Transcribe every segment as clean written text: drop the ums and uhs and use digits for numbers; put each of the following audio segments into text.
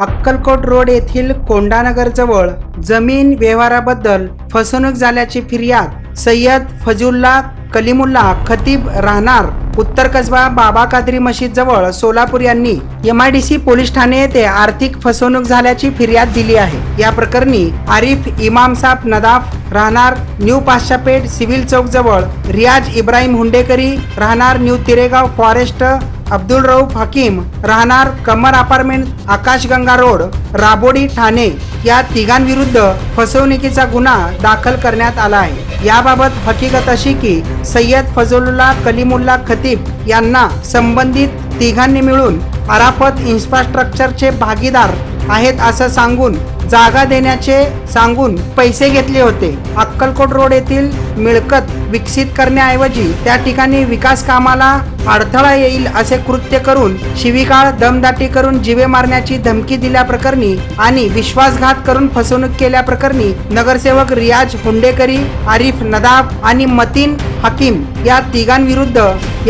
Akkalkot road येथील कोंडानगरजवळ जमीन व्यवहाराबद्दल फसवणूक झाल्याची फिर्याद सय्यद फजुल्ला कलीमुल्ला खतीब राहणार उत्तर कसबा बाबा कादरी मशीद जवळ सोलापूर यांनी MIDC पोलीस ठाणे येथे आर्थिक फसवणूक झाल्याची फिर्याद दिली आहे। या प्रकरणी आरिफ इमामसाब नदाफ राहणार न्यू पाशापेठ सिव्हिल चौक जवळ, रियाज इब्राहिम हुंडेकरी राहणार न्यू तिरेगाव फॉरेस्ट, अब्दुल रऊफ हकीम राहणार कमर अपार्टमेंट आकाशगंगा रोड राबोडी ठाणे या तिघांविरुद्ध फसवणुकीचा गुन्हा दाखल करण्यात आला आहे। याबाबत हकीकत अशी की सय्यद फजुल्ला कलीमुल्ला खतीब यांना संबंधित तिघांनी मिळून अराफत इन्फ्रास्ट्रक्चरचे भागीदार आहेत असं सांगून जागा देण्याचे सांगून पैसे घेतले होते। अक्कलकोट रोड येथील मिळकत विकसित करण्याऐवजी त्या ठिकाणी विकास कामाला अडथळा येईल असे कृत्य करून शिवीगाळ दमदाटी करून जीवे मारण्याची धमकी दिल्याप्रकरणी आणि विश्वासघात करून फसवणूक केल्याप्रकरणी नगरसेवक रियाज हुंडेकरी, आरिफ नदाफ आणि मतीन हकीम या तिघांविरुद्ध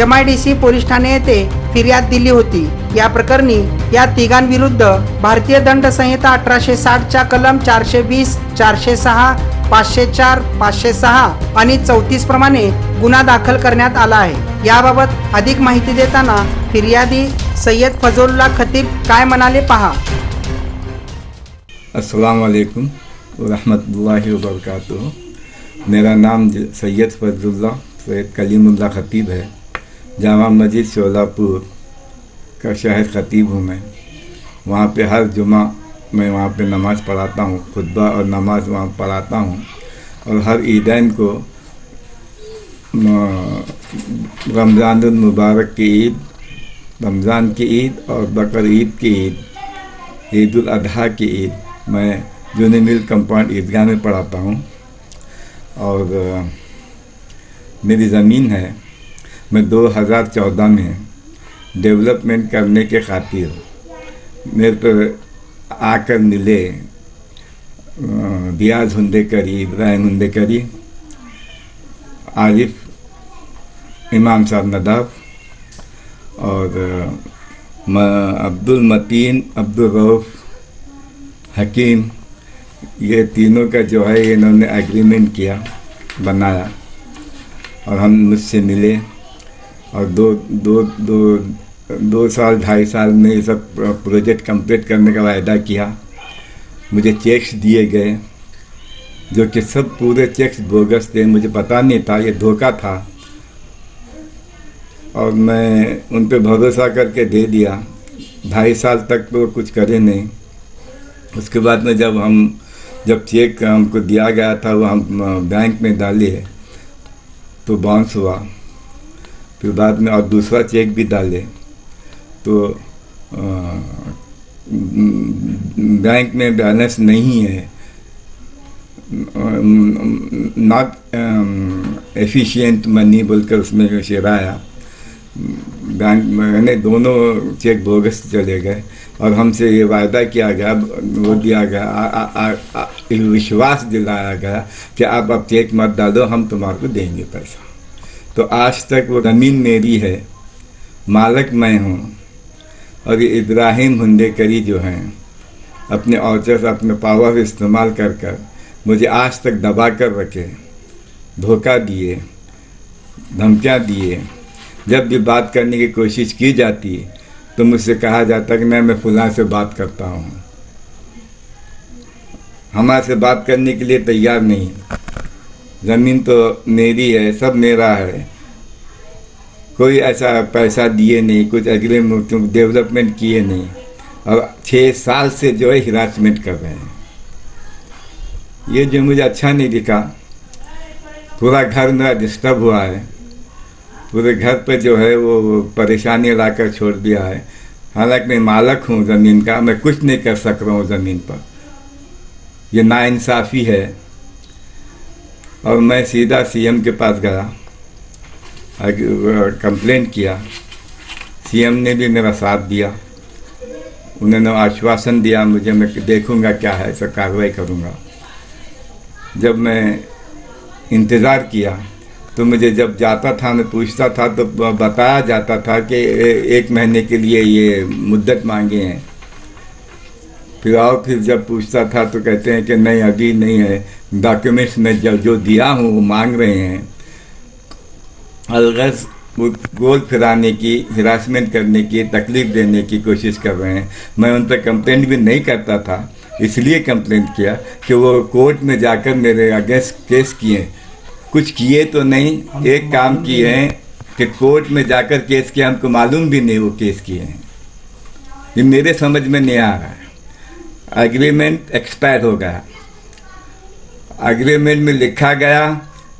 MIDC पोलीस ठाणे येथे फिर्याद दिली होती। या प्रकरणी या तिघांविरुद्ध भारतीय दंड संहिता 1860 च्या कलम 420, 406, 504, 506 आणि 34 प्रमाणे गुन्हा दाखल करण्यात आला आहे। याबाबत अधिक माहिती देताना फिर्यादी सय्यद फजुल्ला खतीब काय म्हणाले पहा। अस्सलाम वालेकुम रहमतुल्लाहि व बरकातुहू। मेरा नाम सैयद फजुल्ला सैयद कलीमुल्ला खतीब है। जामा मस्जिद शोलापुर का शहर खतीब हूँ मैं। वहाँ पे हर जुमा मैं वहाँ पे नमाज़ पढ़ाता हूँ, खुतबा और नमाज वहाँ पढ़ाता हूँ। और हर ईदैन को रमज़ानुल मुबारक की ईद, रमज़ान की ईद और बकर ईद की ईद, ईदुल अजहा की ईद मैं जूनी मिल कंपाउंड ईदगाह में पढ़ाता हूँ। और मेरी ज़मीन है, मैं 2014 में डेवलपमेंट करने के खातिर मेरे को आकर मिले रियाज हुंडेकरी, इब्राहिम हुंडेकरी, आरिफ इमाम साहब नदाफ और अब्दुल मतीन, अब्दुल रऊफ हकीम, ये तीनों का जो है इन्होंने एग्रीमेंट किया, बनाया और हम मुझसे मिले और दो साल 2.5 साल में ये सब प्रोजेक्ट कंप्लीट करने का वायदा किया। मुझे चेक्स दिए गए जो कि सब पूरे चेक्स बोगस थे, मुझे पता नहीं था, ये धोखा था और मैं उन पे भरोसा करके दे दिया। 2.5 साल तक तो कुछ करे नहीं। उसके बाद में जब चेक हमको दिया गया था वो हम बैंक में डाले तो बाउंस हुआ। फिर बाद में और दूसरा चेक भी डाले तो बैंक में बैलेंस नहीं है, नॉट एफिशिएंट मनी बोलकर उसमें शेराया। बैंक में दोनों चेक बोगस चले गए और हमसे ये वायदा किया गया, वो दिया गया, विश्वास दिलाया गया कि आप अब चेक मत डालो, हम तुम्हारे को देंगे पैसा। तो आज तक वो ज़मीन मेरी है, मालिक मैं हूँ। और ये इब्राहिम हुंडेकरी जो हैं अपने औचर से अपने पावर इस्तेमाल कर मुझे आज तक दबा कर रखे, धोखा दिए, धमकियाँ दिए। जब भी बात करने की कोशिश की जाती तो मुझसे कहा जाता कि नहीं, मैं फलां से बात करता हूँ। हमारे से बात करने के लिए तैयार नहीं। ज़मीन तो मेरी है, सब मेरा है, कोई ऐसा पैसा दिए नहीं, कुछ एग्रीमेंट डेवलपमेंट किए नहीं और 6 साल से जो है हिरासमेंट कर रहे हैं। ये जो मुझे अच्छा नहीं दिखा। पूरा घर मेरा डिस्टर्ब हुआ है, पूरे घर पे जो है वो परेशानी लाकर छोड़ दिया है। हालांकि मैं मालिक हूँ ज़मीन का, मैं कुछ नहीं कर सक रहा हूँ ज़मीन पर। ये नाइंसाफ़ी है। और मैं सीधा CM के पास गया, कंप्लेंट किया। CM ने भी मेरा साथ दिया, उन्होंने आश्वासन दिया मुझे, मैं देखूंगा क्या है, ऐसा कार्रवाई करूंगा। जब मैं इंतज़ार किया तो मुझे जब जाता था, मैं पूछता था तो बताया जाता था कि 1 महीने के लिए ये मुद्दत मांगे हैं। फिर जब पूछता था तो कहते हैं कि नहीं अभी नहीं है, डॉक्यूमेंट्स में जो दिया हूँ वो मांग रहे हैं। अलगज़ वो गोल फिराने की, हिरासमेंट करने की, तकलीफ देने की कोशिश कर रहे हैं। मैं उन पर कंप्लेंट भी नहीं करता था, इसलिए कंप्लेंट किया कि वो कोर्ट में जाकर मेरे अगेंस्ट केस किए। कुछ किए तो नहीं, एक काम किए हैं कि कोर्ट में जाकर केस किया, हमको मालूम भी नहीं वो केस किए हैं। ये मेरे समझ में नहीं आ रहा है। एग्रीमेंट एक्सपायर हो गया। एग्रीमेंट में लिखा गया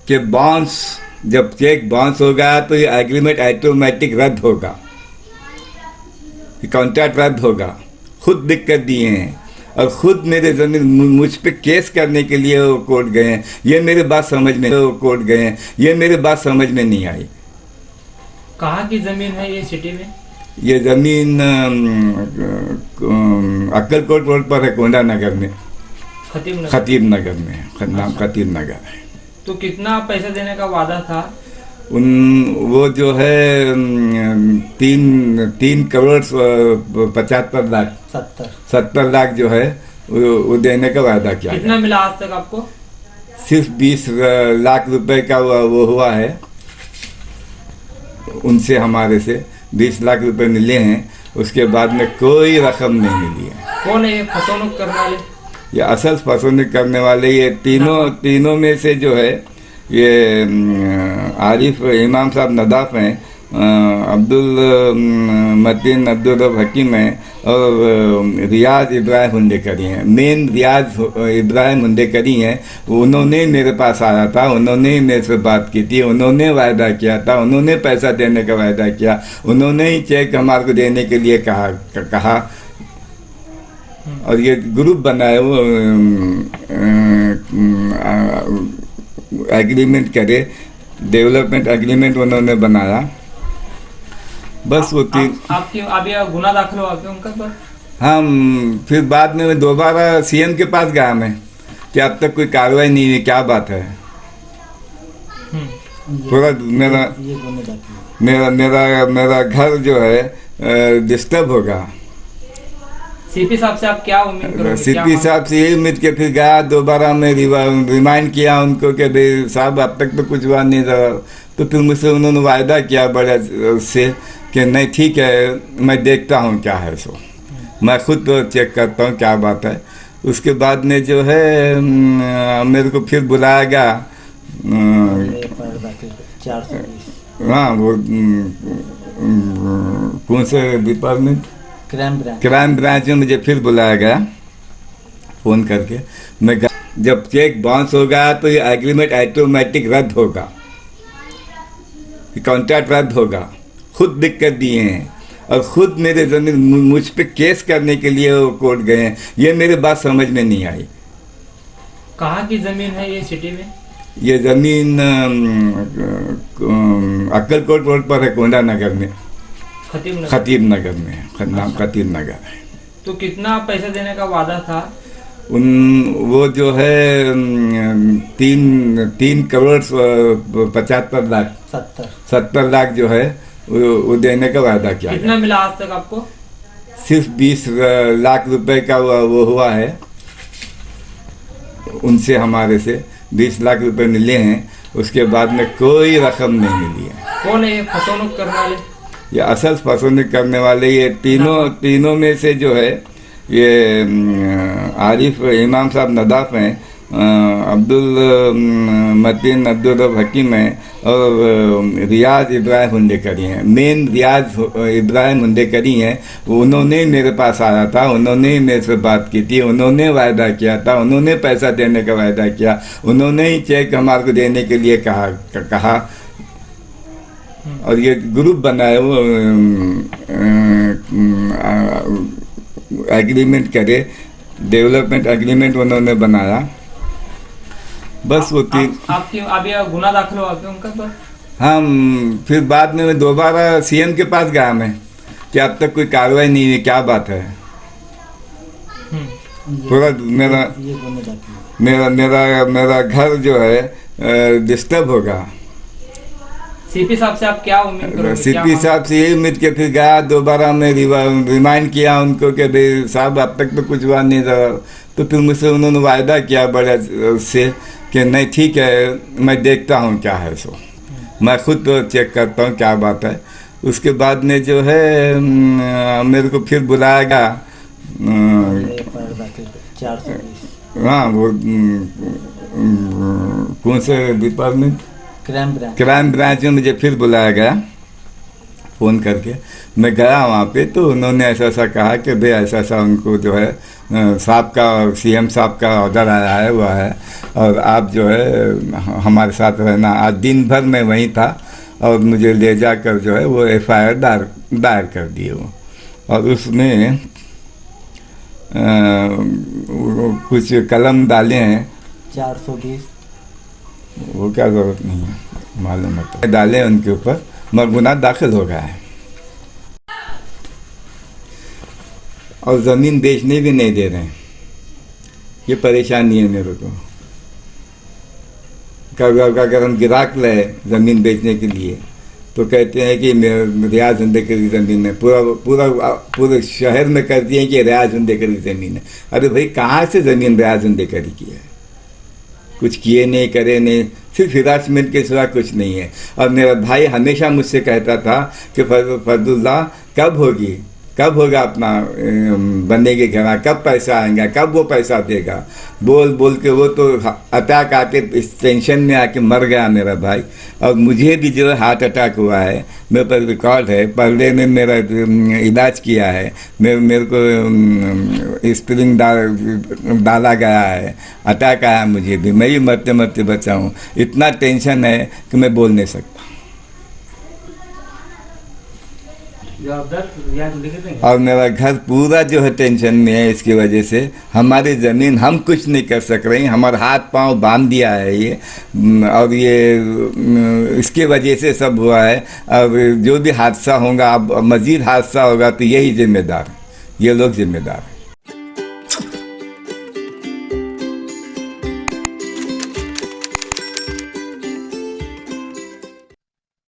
कि बाउंस, जब चेक बाउंस हो गया तो ये एग्रीमेंट ऑटोमेटिक रद्द होगा, ये कॉन्ट्रैक्ट रद्द होगा। खुद लिख कर दिए हैं और खुद मेरे जमीन मुझ पे केस करने के लिए वो कोर्ट गए हैं। ये मेरे बात समझ में, वो कोर्ट गए हैं, ये मेरे बात समझ में नहीं आई। कहाँ की जमीन है ये सिटी में? ये ज़मीन अक्कलकोट रोड पर है, कोंडा नगर में, खतीब नगर में, नाम खतीब नगर है। तो कितना पैसा देने का वादा था? वो जो है 3 करोड़ 75 लाख 70 लाख जो है वो देने का वादा किया। कितना मिला आज तक आपको? सिर्फ 20 लाख रुपए का वो हुआ है उनसे, हमारे से 20 लाख रुपए मिले हैं। उसके बाद में कोई रकम नहीं मिली है। कौन है ये फसोनुक करने वाले? ये असल फसोनुक करने वाले ये तीनों में से जो है ये आरिफ इमाम साहब नदाफ हैं, अब्दुल मतीन अब्दुल हकीम हैं और रियाज इब्राहिम हुंडेकरी हैं। मेन रियाज इब्राहिम हुंडेकरी हैं। उन्होंने मेरे पास आया था, उन्होंने मेरे से बात की थी, उन्होंने वायदा किया था, उन्होंने पैसा देने का वायदा किया, उन्होंने ही चेक हमारे को देने के लिए कहा। और ये ग्रुप बनाए, वो एग्रीमेंट करे, डेवलपमेंट एग्रीमेंट उन्होंने बनाया। बस वो आपकी अभी गुना दाखिल हुआ क्या उनका पर? हम फिर बाद में मैं दोबारा सीएम के पास गया मैं कि अब तक कोई कार्रवाई नहीं हुई, क्या बात है। थोड़ा मेरा घर जो है डिस्टर्ब होगा। सीपी साहब से आप क्या उम्मीद करोगे? सीपी साहब से यही उम्मीद के फिर गया, दोबारा मैं रिमाइंड किया उनको कि भाई साहब अब तक तो कुछ बात नहीं रहा। तो फिर मुझसे उन्होंने वायदा किया बड़े से कि नहीं ठीक है, मैं देखता हूँ क्या है। सो मैं खुद तो चेक करता हूँ क्या बात है। उसके बाद में जो है मेरे को फिर बुलाया गया, हाँ वो कौन से डिपार्टमेंट, क्राइम ब्रांच में मुझे फिर बुलाया गया फ़ोन करके। मैं जब चेक बाउंस हो गया तो ये एग्रीमेंट ऑटोमेटिक रद्द होगा, ये कॉन्ट्रैक्ट रद्द होगा। खुद लिख कर दिए हैं और खुद मेरे जमीन मुझ पे केस करने के लिए वो कोर्ट गए हैं। ये मेरे बात समझ में नहीं आई। कहाँ की जमीन है ये सिटी में? ये ज़मीन अक्कलकोट रोड पर है, कोंडा नगर में, खतीब नगर में, नाम खतीब नगर है। तो कितना पैसा देने का वादा था? वो जो है 3 करोड़ 75 लाख 70 लाख जो है वो देने का वादा किया। कितना मिला आज तक आपको? सिर्फ 20 लाख रुपए का वो हुआ है उनसे, हमारे से 20 लाख रुपए मिले हैं। उसके बाद में कोई रकम नहीं मिली है। कौन है ये फसोनुक करने वाले? ये असल फसोनुक करने वाले ये तीनों में से जो है ये आरिफ इमाम साहब नदाफ हैं, अब्दुल मतीन अब्दुल हकीम हैं और रियाज इब्राहिम हुंडेकरी हैं। मेन रियाज इब्राहिम हुंडेकरी हैं। उन्होंने मेरे पास आया था, उन्होंने मेरे से बात की थी, उन्होंने वायदा किया था, उन्होंने पैसा देने का वायदा किया, उन्होंने ही चेक हमारे को देने के लिए कहा। और ये ग्रुप बनाए, वो एग्रीमेंट करे, डेवलपमेंट एग्रीमेंट उन्होंने बनाया। बस वो आपकी अभी गुना दाखिल हुआ क्या उनका पर? हम फिर बाद में मैं दोबारा सीएम के पास गया मैं कि अब तक कोई कार्रवाई नहीं हुई, क्या बात है। थोड़ा मेरा घर जो है डिस्टर्ब होगा। सीपी साहब से आप क्या उम्मीद करोगे? सीपी साहब से यही उम्मीद के फिर गया दोबारा मैं रिमाइंड किया उनको कि भाई साहब अब तक तो कुछ हुआ नहीं था। तो फिर मुझसे उन्होंने वायदा किया बड़े उससे कि नहीं ठीक है मैं देखता हूँ क्या है सो, मैं खुद तो चेक करता हूँ क्या बात है। उसके बाद में जो है मेरे को फिर बुलाया गया, हाँ वो कौन से डिपार्टमेंट, क्राइम ब्रांच में मुझे फिर बुलाया गया फ़ोन करके। मैं गया वहाँ पे तो उन्होंने ऐसा ऐसा कहा कि भाई ऐसा ऐसा उनको जो है साहब का सीएम साहब का ऑर्डर आया है हुआ है और आप जो है हमारे साथ रहना। आज दिन भर मैं वहीं था और मुझे ले जाकर जो है वो एफआईआर दायर कर दिए वो। और उसमें कुछ कलम डाले हैं 420, वो क्या ज़रूरत नहीं है मालूम है तो डाले उनके ऊपर, मगर गुनाह दाखिल हो गया है। और ज़मीन बेचने भी नहीं दे रहे हैं, ये परेशानी है मेरे को। कभी अगर हम गिराक लाए ज़मीन बेचने के लिए तो कहते हैं कि रियाज जिंदगी की ज़मीन है, पूरे शहर में कर दिए कि रियाज जिंदगी की ज़मीन है। अरे भाई कहाँ से ज़मीन रियाज जिंदगी की है? कुछ किए नहीं करे नहीं, सिर्फ हिरासमेंट के सिवा कुछ नहीं है। और मेरा भाई हमेशा मुझसे कहता था कि फर्दुल्लाह कब होगा अपना बनेगी घर, कब पैसा आएगा, कब वो पैसा देगा। बोल बोल के वो तो अटैक आके इस टेंशन में आके मर गया मेरा भाई। और मुझे भी जो है हार्ट अटैक हुआ है, मेरे पर रिकॉर्ड है, पर्दे में मेरा इलाज किया है, मेरे को स्प्रिंग डाला गया है, अटैक आया मुझे भी, मैं भी मरते मरते बचा हूँ। इतना टेंशन है कि मैं बोल नहीं सकता। और मेरा घर पूरा जो है टेंशन में है इसकी वजह से। हमारी ज़मीन हम कुछ नहीं कर सक रही, हमारा हाथ पांव बांध दिया है ये, और ये इसके वजह से सब हुआ है। और जो भी हादसा होगा, अब मज़ीद हादसा होगा तो यही जिम्मेदार, ये लोग जिम्मेदार हैं।